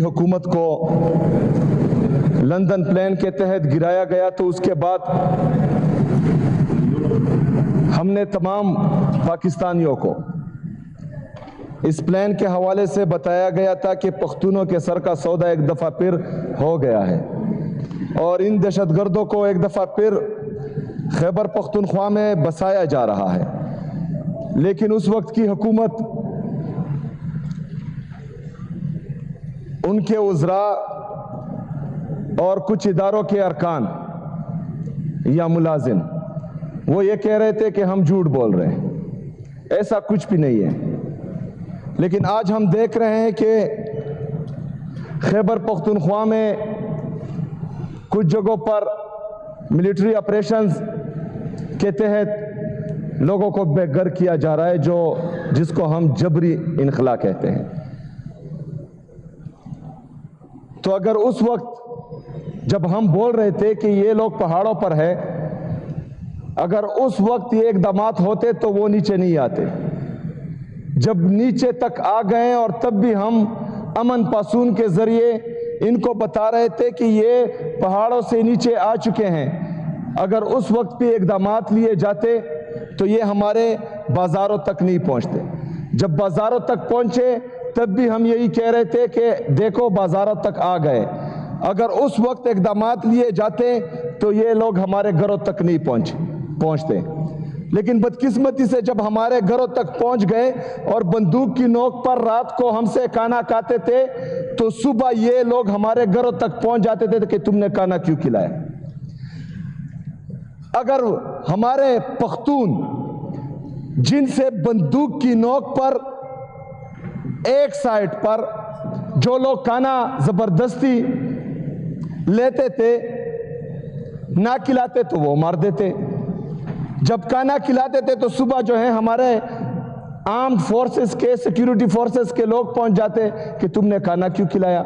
حکومت کو London plan کے تحت گرایا گیا تو اس کے بعد ہم نے تمام پاکستانیوں کو اس پلان کے حوالے سے بتایا گیا تھا کہ پختونوں کے سر کا سودا ایک دفعہ پھر ہو گیا ہے اور ان دہشت گردوں کو ایک دفعہ پھر خیبر پختونخوا میں بسایا جا رہا ہے. لیکن اس وقت کی حکومت ان کے وزراء اور کچھ اداروں کے ارکان یا ملازم وہ یہ کہہ رہے تھے کہ ہم جھوٹ بول رہے ہیں. ایسا کچھ بھی نہیں ہے. لیکن آج ہم دیکھ رہے ہیں کہ خیبر پختونخوا میں کچھ جگہوں پر ملٹری آپریشنز کے تحت لوگوں کو بے گھر کیا جا رہا ہے جس کو ہم جبری انخلا کہتے ہیں. تو اگر اس وقت جب ہم بول رہے تھے کہ یہ لوگ پہاڑوں پر ہے، اگر اس وقت یہ اقدامات ہوتے تو وہ نیچے نہیں آتے. جب نیچے تک آ گئے اور تب بھی ہم امن پاسون کے ذریعے ان کو بتا رہے تھے کہ یہ پہاڑوں سے نیچے آ چکے ہیں. اگر اس وقت بھی اقدامات لیے جاتے تو یہ ہمارے بازاروں تک نہیں پہنچتے. جب بازاروں تک پہنچے تب بھی ہم یہی کہہ رہے تھے کہ دیکھو بازاروں تک آ گئے. اگر اس وقت اقدامات لیے جاتے تو یہ لوگ ہمارے گھروں تک نہیں پہنچتے. لیکن بدقسمتی سے جب ہمارے گھروں تک پہنچ گئے اور بندوق کی نوک پر رات کو ہم سے کھانا کھاتے تھے تو صبح یہ لوگ ہمارے گھروں تک پہنچ جاتے تھے کہ تم نے کھانا کیوں کھلایا. اگر ہمارے پختون جن سے بندوق کی نوک پر ایک سائٹ پر جو لوگ کھانا زبردستی لیتے تھے نہ کھلاتے تو وہ مار دیتے. جب کھانا کھلاتے تھے تو صبح جو ہے ہمارے آرمڈ فورسز کے سیکیورٹی فورسز کے لوگ پہنچ جاتے کہ تم نے کھانا کیوں کھلایا.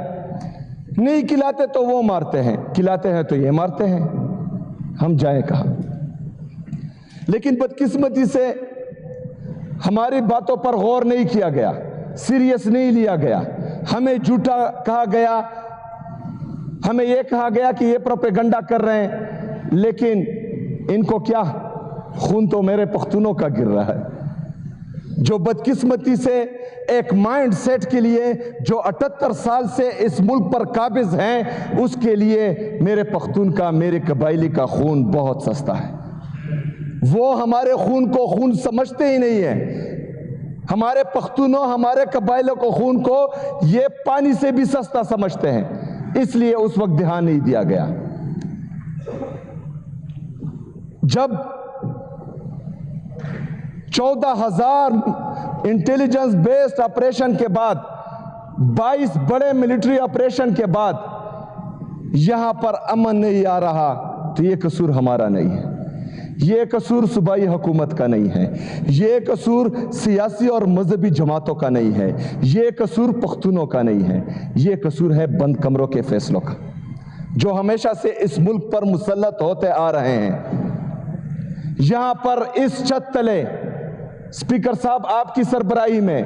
نہیں کھلاتے تو وہ مارتے ہیں، کھلاتے ہیں تو یہ مارتے ہیں. ہم جائیں کہاں؟ لیکن بدقسمتی سے ہماری باتوں پر غور نہیں کیا گیا، سیریس نہیں لیا گیا. ہمیں جھوٹا کہا گیا، ہمیں یہ کہا گیا کہ یہ پروپیگنڈا کر رہے ہیں. لیکن ان کو کیا، خون تو میرے پختونوں کا گر رہا ہے. جو بدقسمتی سے ایک مائنڈ سیٹ کے لیے جو 78 سال سے اس ملک پر قابض ہیں، اس کے لیے میرے پختون کا، میرے قبائلی کا خون بہت سستا ہے. وہ ہمارے خون کو خون سمجھتے ہی نہیں ہیں. ہمارے پختونوں، ہمارے قبائلوں کو خون کو یہ پانی سے بھی سستا سمجھتے ہیں. اس لیے اس وقت دھیان نہیں دیا گیا. جب 14,000 انٹیلیجنس بیسڈ آپریشن کے بعد، 22 بڑے ملٹری آپریشن کے بعد یہاں پر امن نہیں آ رہا تو یہ قصور ہمارا نہیں ہے. یہ قصور صوبائی حکومت کا نہیں ہے. یہ قصور سیاسی اور مذہبی جماعتوں کا نہیں ہے. یہ قصور پختونوں کا نہیں ہے. یہ قصور ہے بند کمروں کے فیصلوں کا جو ہمیشہ سے اس ملک پر مسلط ہوتے آ رہے ہیں. یہاں پر اس چھت تلے اسپیکر صاحب آپ کی سربراہی میں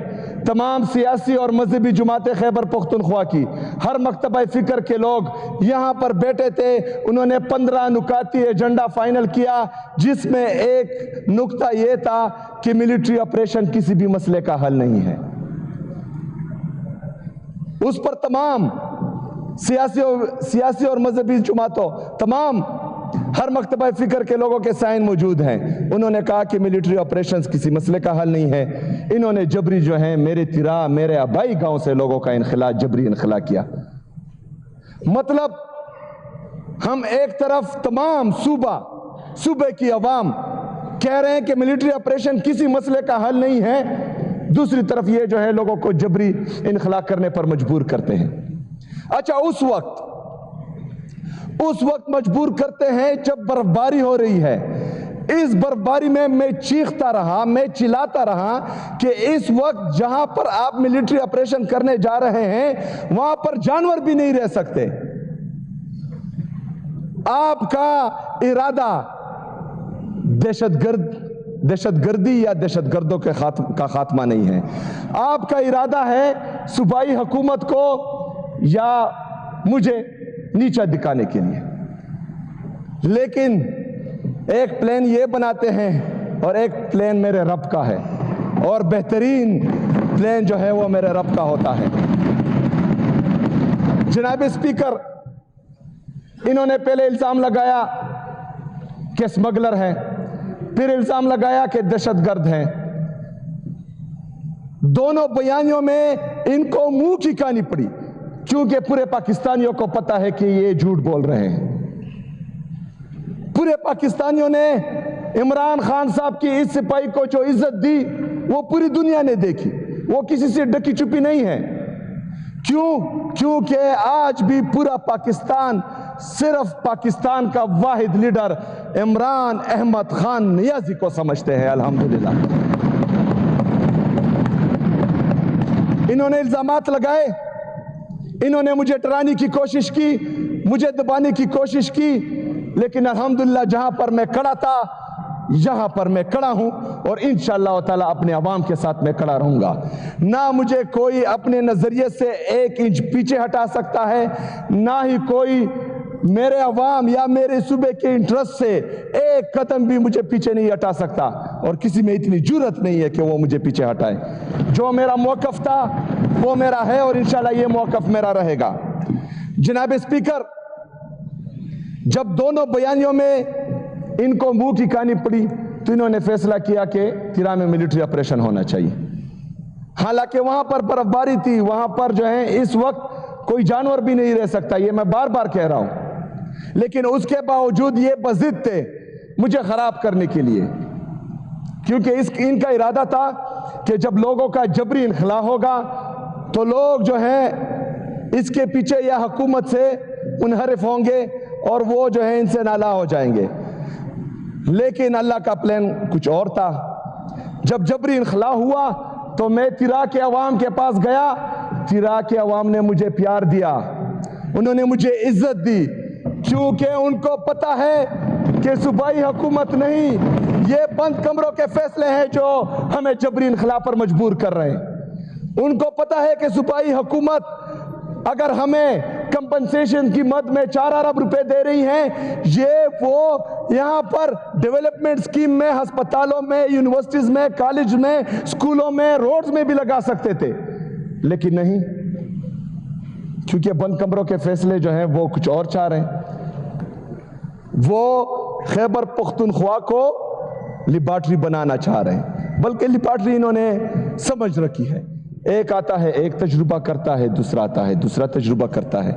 تمام سیاسی اور مذہبی جماعتیں خیبر پختونخوا کی، ہر مکتبہ فکر کے لوگ یہاں پر بیٹھے تھے. انہوں نے 15 نکاتی ایجنڈا فائنل کیا جس میں ایک نکتہ یہ تھا کہ ملٹری آپریشن کسی بھی مسئلے کا حل نہیں ہے. اس پر تمام سیاسی اور مذہبی جماعتوں، تمام ہر مکتبہ فکر کے لوگوں کے سائن موجود ہیں. انہوں نے کہا کہ ملٹری آپریشنز کسی مسئلے کا حل نہیں ہے. انہوں نے جبری جو ہیں میرے تیرا، میرے آبائی گاؤں سے لوگوں کا انخلا، جبری انخلا کیا. مطلب ہم ایک طرف تمام صوبے کی عوام کہہ رہے ہیں کہ ملٹری آپریشن کسی مسئلے کا حل نہیں ہے، دوسری طرف یہ جو ہے لوگوں کو جبری انخلا کرنے پر مجبور کرتے ہیں. اچھا، اس وقت مجبور کرتے ہیں جب برف باری ہو رہی ہے. اس برف باری میں چیختا رہا، میں چلاتا رہا کہ اس وقت جہاں پر آپ ملٹری آپریشن کرنے جا رہے ہیں وہاں پر جانور بھی نہیں رہ سکتے. آپ کا ارادہ دہشت گردی یا دہشت گردوں کا خاتمہ نہیں ہے. آپ کا ارادہ ہے صوبائی حکومت کو یا مجھے نیچا دکھانے کے لیے، لیکن ایک پلان یہ بناتے ہیں اور ایک پلان میرے رب کا ہے، اور بہترین پلان جو ہے وہ میرے رب کا ہوتا ہے۔ جناب اسپیکر، انہوں نے پہلے الزام لگایا کہ اسمگلر ہے، پھر الزام لگایا کہ دہشت گرد ہیں۔ دونوں بیانیوں میں ان کو منہ کی کہانی پڑی، کیونکہ پورے پاکستانیوں کو پتا ہے کہ یہ جھوٹ بول رہے ہیں۔ پورے پاکستانیوں نے عمران خان صاحب کی اس سپاہی کو جو عزت دی وہ پوری دنیا نے دیکھی، وہ کسی سے ڈکی چھپی نہیں ہے۔ کیونکہ آج بھی پورا پاکستان صرف پاکستان کا واحد لیڈر عمران احمد خان نیازی کو سمجھتے ہیں، الحمدللہ۔ انہوں نے الزامات لگائے، انہوں نے مجھے ڈرانے کی کوشش کی، مجھے دبانے کی کوشش کی، لیکن الحمدللہ جہاں پر میں کھڑا تھا یہاں پر میں کھڑا ہوں، اور انشاءاللہ تعالی اپنے عوام کے ساتھ میں کھڑا رہوں گا۔ نہ مجھے کوئی اپنے نظریے سے 1 انچ پیچھے ہٹا سکتا ہے، نہ ہی کوئی میرے عوام یا میرے صوبے کے انٹرسٹ سے 1 قدم بھی مجھے پیچھے نہیں ہٹا سکتا، اور کسی میں اتنی جرأت نہیں ہے کہ وہ مجھے پیچھے ہٹائے۔ جو میرا موقف تھا وہ میرا ہے، اور انشاءاللہ یہ موقف میرا رہے گا۔ جناب اسپیکر، جب دونوں بیانیوں میں ان کو منہ کی کہانی پڑی تو انہوں نے فیصلہ کیا کہ تیرا میں ملٹری آپریشن ہونا چاہیے، حالانکہ وہاں پر برف باری تھی، وہاں پر جو ہے اس وقت کوئی جانور بھی نہیں رہ سکتا، یہ میں بار بار کہہ رہا ہوں، لیکن اس کے باوجود یہ بضد تھے مجھے خراب کرنے کے لیے، کیونکہ ان کا ارادہ تھا کہ جب لوگوں کا جبری انخلا ہوگا تو لوگ جو ہیں اس کے پیچھے یا حکومت سے منحرف ہوں گے اور وہ جو ہے ان سے نالا ہو جائیں گے، لیکن اللہ کا پلان کچھ اور تھا۔ جب جبری انخلا ہوا تو میں تیرا کے عوام کے پاس گیا، تیرا کے عوام نے مجھے پیار دیا، انہوں نے مجھے عزت دی، کیونکہ ان کو پتا ہے کہ صوبائی حکومت نہیں، یہ بند کمروں کے فیصلے ہیں جو ہمیں جبری انخلا پر مجبور کر رہے ہیں۔ ان کو پتا ہے کہ صوبائی حکومت اگر ہمیں کمپنسیشن کی مد میں 4 ارب روپے دے رہی ہیں، یہ وہ یہاں پر ڈیولپمنٹ سکیم میں، ہسپتالوں میں، یونیورسٹیز میں، کالج میں، سکولوں میں، روڈز میں بھی لگا سکتے تھے، لیکن نہیں، کیونکہ بند کمروں کے فیصلے جو ہیں وہ کچھ اور چاہ رہے ہیں۔ وہ خیبر پختونخوا کو لیبارٹری بنانا چاہ رہے ہیں، بلکہ لیبارٹری انہوں نے سمجھ رکھی ہے، ایک آتا ہے ایک تجربہ کرتا ہے، دوسرا آتا ہے دوسرا تجربہ کرتا ہے،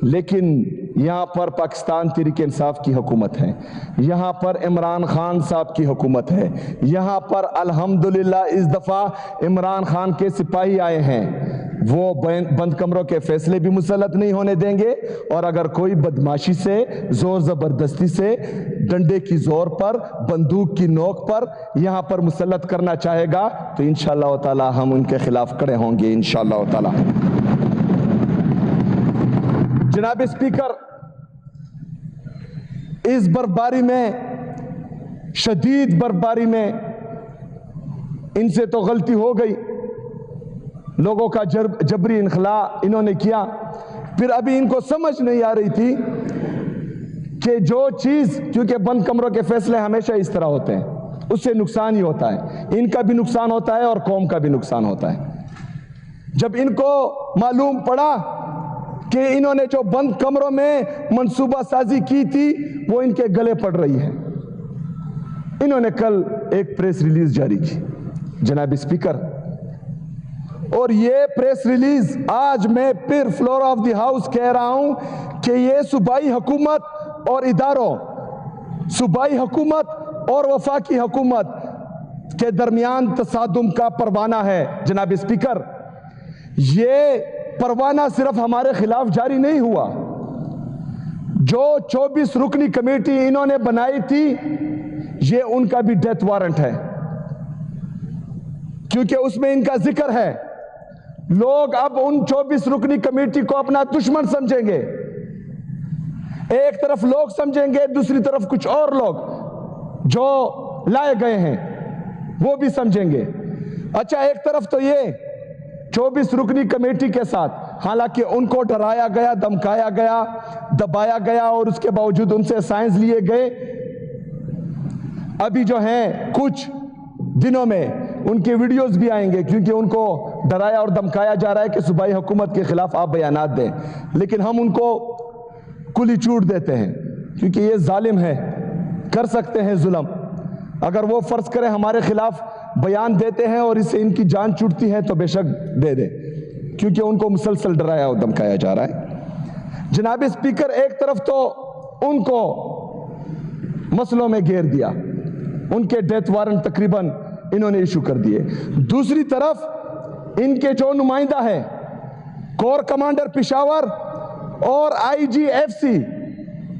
لیکن یہاں پر پاکستان تحریک انصاف کی حکومت ہے، یہاں پر عمران خان صاحب کی حکومت ہے، یہاں پر الحمدللہ اس دفعہ عمران خان کے سپاہی آئے ہیں، وہ بند کمروں کے فیصلے بھی مسلط نہیں ہونے دیں گے، اور اگر کوئی بدماشی سے، زور زبردستی سے، ڈنڈے کی زور پر، بندوق کی نوک پر یہاں پر مسلط کرنا چاہے گا تو انشاءاللہ تعالی ہم ان کے خلاف کھڑے ہوں گے انشاءاللہ تعالی۔ جناب اسپیکر، اس برفباری میں، شدید برفباری میں ان سے تو غلطی ہو گئی، لوگوں کا جبری انخلا انہوں نے کیا، پھر ابھی ان کو سمجھ نہیں آ رہی تھی کہ جو چیز، کیونکہ بند کمروں کے فیصلے ہمیشہ اس طرح ہوتے ہیں، اس سے نقصان ہی ہوتا ہے، ان کا بھی نقصان ہوتا ہے اور قوم کا بھی نقصان ہوتا ہے۔ جب ان کو معلوم پڑا کہ انہوں نے جو بند کمروں میں منصوبہ سازی کی تھی وہ ان کے گلے پڑ رہی ہے، انہوں نے کل ایک پریس ریلیز جاری کی جناب اسپیکر، اور یہ پریس ریلیز آج میں پھر فلور آف دی ہاؤس کہہ رہا ہوں کہ یہ صوبائی حکومت اور اداروں، صوبائی حکومت اور وفاقی حکومت کے درمیان تصادم کا پروانہ ہے جناب اسپیکر۔ یہ پروانہ صرف ہمارے خلاف جاری نہیں ہوا، جو 24 رکنی کمیٹی انہوں نے بنائی تھی یہ ان کا بھی ڈیتھ وارنٹ ہے، کیونکہ اس میں ان کا ذکر ہے۔ لوگ اب ان 24 رکنی کمیٹی کو اپنا دشمن سمجھیں گے، ایک طرف لوگ سمجھیں گے، دوسری طرف کچھ اور لوگ جو لائے گئے ہیں وہ بھی سمجھیں گے۔ اچھا، ایک طرف تو یہ 24 رکنی کمیٹی کے ساتھ حالانکہ ان کو ڈرایا گیا، دمکایا گیا، دبایا گیا اور اس کے باوجود ان سے سائنس لیے گئے۔ ابھی جو ہیں کچھ دنوں میں ان کے ویڈیوز بھی آئیں گے، کیونکہ ان کو ڈرایا اور دمکایا جا رہا ہے کہ صوبائی حکومت کے خلاف آپ بیانات دیں، لیکن ہم ان کو کلی چوٹ دیتے ہیں کیونکہ یہ ظالم ہے، کر سکتے ہیں ظلم۔ اگر وہ فرض کریں ہمارے خلاف بیان دیتے ہیں اور اس سے ان کی جان چھوٹتی ہے تو بے شک دے دے، کیونکہ ان کو مسلسل ڈرایا اور دمکایا جا رہا ہے۔ جناب اسپیکر، ایک طرف تو ان کو مسئلوں میں گھیر دیا، ان کے ڈیتھ وارنٹ تقریباً انہوں نے ایشو کر دیے، دوسری طرف ان کے جو نمائندہ ہیں کور کمانڈر پشاور اور IGFC،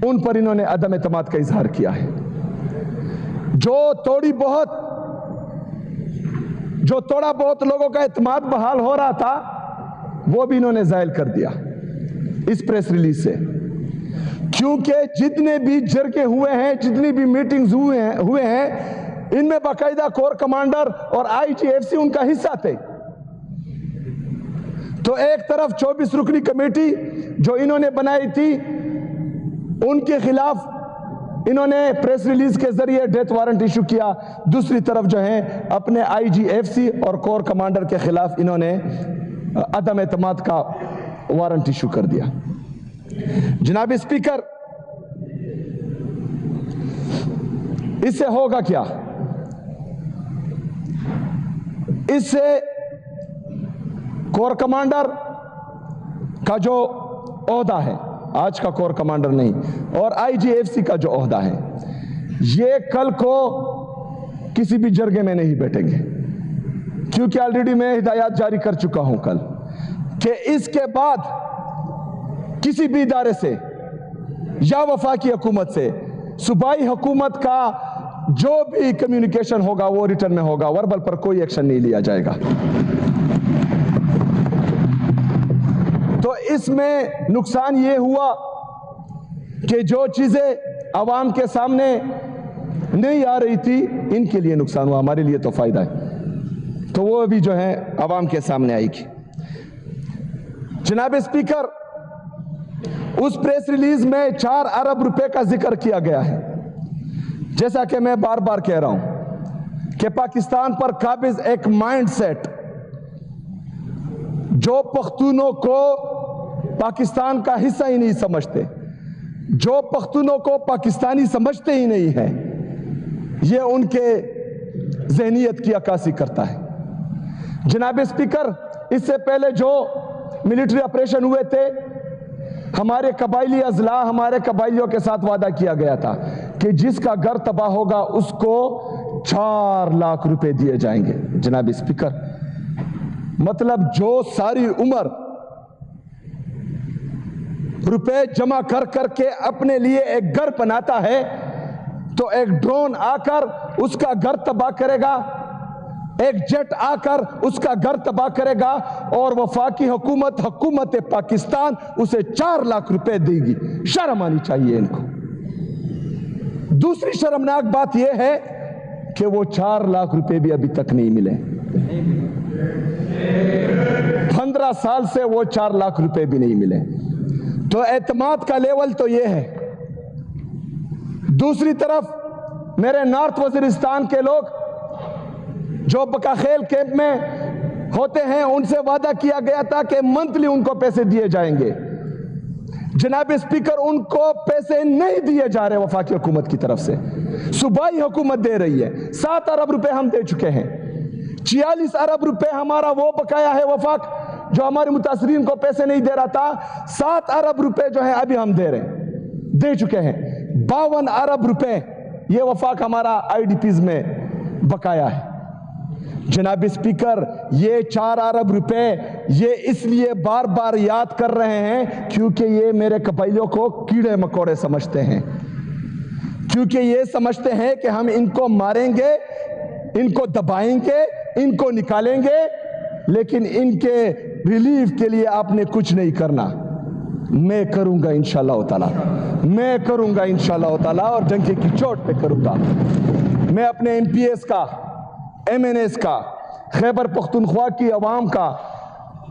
ان پر انہوں نے عدم اعتماد کا اظہار کیا ہے۔ جو تھوڑا بہت لوگوں کا اعتماد بحال ہو رہا تھا وہ بھی انہوں نے زائل کر دیا اس پریس ریلیز سے، کیونکہ جتنے بھی جرگے ہوئے ہیں، جتنی بھی میٹنگز ہوئے ہیں، ان میں باقاعدہ کور کمانڈر اور IGFC ان کا حصہ تھے۔ تو ایک طرف 24 رکنی کمیٹی جو انہوں نے بنائی تھی ان کے خلاف انہوں نے پریس ریلیز کے ذریعے ڈیتھ وارنٹ ایشو کیا، دوسری طرف جو ہیں اپنے IGFC اور کور کمانڈر کے خلاف انہوں نے عدم اعتماد کا وارنٹ ایشو کر دیا۔ جناب اسپیکر، اس سے ہوگا کیا؟ اس سے کور کمانڈر کا جو عہدہ ہے، آج کا کور کمانڈر نہیں، اور IGFC کا جو عہدہ ہے، یہ کل کو کسی بھی جرگے میں نہیں بیٹھیں گے، کیونکہ آلریڈی میں ہدایات جاری کر چکا ہوں کل کہ اس کے بعد کسی بھی ادارے سے یا وفاقی حکومت سے صوبائی حکومت کا جو بھی کمیونیکیشن ہوگا وہ ریٹرن میں ہوگا، وربل پر کوئی ایکشن نہیں لیا جائے گا۔ تو اس میں نقصان یہ ہوا کہ جو چیزیں عوام کے سامنے نہیں آ رہی تھی ان کے لیے نقصان ہوا، ہمارے لیے تو فائدہ ہے، تو وہ بھی جو ہے عوام کے سامنے آئے گی۔ جناب اسپیکر، اس پریس ریلیز میں 4 ارب روپے کا ذکر کیا گیا ہے۔ جیسا کہ میں بار بار کہہ رہا ہوں کہ پاکستان پر قابض ایک مائنڈ سیٹ جو پختونوں کو پاکستان کا حصہ ہی نہیں سمجھتے، جو پختونوں کو پاکستانی سمجھتے ہی نہیں ہیں، یہ ان کے ذہنیت کی عکاسی کرتا ہے۔ جناب اسپیکر، اس سے پہلے جو ملٹری آپریشن ہوئے تھے، ہمارے قبائلی اضلاع، ہمارے قبائلیوں کے ساتھ وعدہ کیا گیا تھا کہ جس کا گھر تباہ ہوگا اس کو 4 لاکھ روپے دیے جائیں گے۔ جناب اسپیکر، مطلب جو ساری عمر روپے جمع کر کر کے اپنے لیے ایک گھر بناتا ہے، تو ایک ڈرون آ کر اس کا گھر تباہ کرے گا، ایک جیٹ آ کر اس کا گھر تباہ کرے گا، اور وفاقی حکومت پاکستان اسے 4 لاکھ روپے دے گی۔ شرم آنی چاہیے ان کو۔ دوسری شرمناک بات یہ ہے کہ وہ 4 لاکھ روپے بھی ابھی تک نہیں ملے، 15 سال سے وہ 4 لاکھ روپے بھی نہیں ملے۔ تو اعتماد کا لیول تو یہ ہے۔ دوسری طرف میرے نارتھ وزیرستان کے لوگ جو بکاخیل کیمپ میں ہوتے ہیں، ان سے وعدہ کیا گیا تھا کہ منتھلی ان کو پیسے دیے جائیں گے۔ جناب اسپیکر، ان کو پیسے نہیں دیے جا رہے وفاقی حکومت کی طرف سے، صوبائی حکومت دے رہی ہے۔ 7 ارب روپے ہم دے چکے ہیں، 46 ارب روپے ہمارا وہ بقایا ہے وفاق جو ہمارے متاثرین کو پیسے نہیں دے رہا تھا۔ 7 ارب روپے جو ہے ابھی ہم دے چکے ہیں۔ 52 ارب روپے یہ وفاق ہمارا IDPs میں بقایا ہے۔ جناب اسپیکر، یہ 4 ارب روپے یہ اس لیے بار بار یاد کر رہے ہیں کیونکہ یہ میرے قبائلیوں کو کیڑے مکوڑے سمجھتے ہیں، کیونکہ یہ سمجھتے ہیں کہ ہم ان کو ماریں گے، ان کو دبائیں گے، ان کو نکالیں گے، لیکن ان کے ریلیف کے لیے آپ نے کچھ نہیں کرنا۔ میں کروں گا انشاءاللہ تعالی، میں کروں گا انشاءاللہ تعالی، اور ڈنکے کی چوٹ پہ کروں گا۔ میں اپنے MPs کا، MNAs کا، خیبر پختونخوا کی عوام کا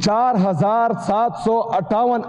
4758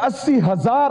80,000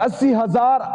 80,000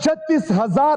36,000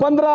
15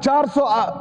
400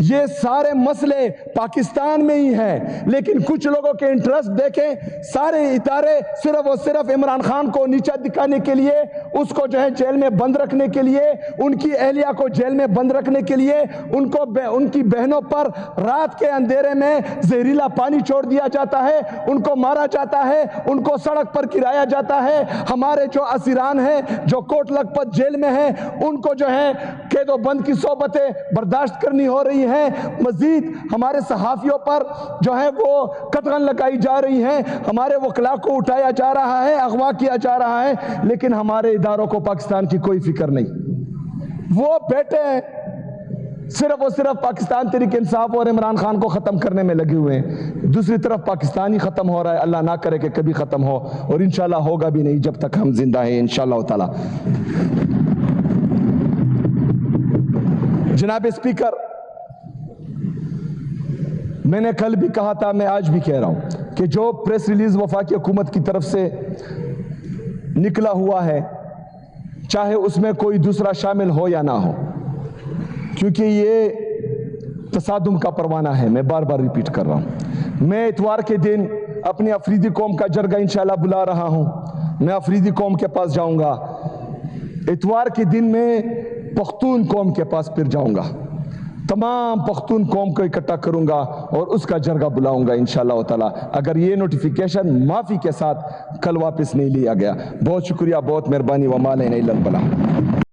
یہ سارے مسئلے پاکستان میں ہی ہیں، لیکن کچھ لوگوں کے انٹرسٹ دیکھیں، سارے ادارے صرف اور صرف عمران خان کو نیچا دکھانے کے لیے، اس کو جو ہے جیل میں بند رکھنے کے لیے، ان کی اہلیہ کو جیل میں بند رکھنے کے لیے، ان کی بہنوں پر رات کے اندھیرے میں زہریلا پانی چھوڑ دیا جاتا ہے، ان کو مارا جاتا ہے، ان کو سڑک پر گرایا جاتا ہے۔ ہمارے جو اسیران ہیں جو کوٹ لکھپت جیل میں ہیں، ان کو جو ہے قید و بند کی صحبتیں برداشت کرنی ہو رہی ہیں۔ مزید ہمارے صحافیوں پر جو ہے وہ قطغن لگائی جا رہی ہیں، ہمارے وکلاء کو اٹھایا جا رہا ہے، اغوا کیا جا رہا ہے، لیکن ہمارے اداروں کو پاکستان کی کوئی فکر نہیں۔ وہ بیٹھے ہیں صرف اور صرف پاکستان تحریک انصاف اور عمران خان کو ختم کرنے میں لگے ہوئے ہیں۔ دوسری طرف پاکستان ہی ختم ہو رہا ہے، اللہ نہ کرے کہ کبھی ختم ہو، اور انشاءاللہ ہوگا بھی نہیں جب تک ہم زندہ ہیں انشاءاللہ تعالی۔ جناب اسپیکر، میں نے کل بھی کہا تھا، میں آج بھی کہہ رہا ہوں کہ جو پریس ریلیز وفاقی حکومت کی طرف سے نکلا ہوا ہے، چاہے اس میں کوئی دوسرا شامل ہو یا نہ ہو، کیونکہ یہ تصادم کا پروانہ ہے، میں بار بار ریپیٹ کر رہا ہوں۔ میں اتوار کے دن اپنی افریدی قوم کا جرگہ انشاءاللہ بلا رہا ہوں، میں افریدی قوم کے پاس جاؤں گا۔ اتوار کے دن میں پختون قوم کے پاس پھر جاؤں گا، تمام پختون قوم کو اکٹھا کروں گا اور اس کا جرگہ بلاؤں گا انشاءاللہ تعالی، اگر یہ نوٹیفیکیشن معافی کے ساتھ کل واپس نہیں لیا گیا۔ بہت شکریہ، بہت مہربانی، وما علینا الا البلاغ۔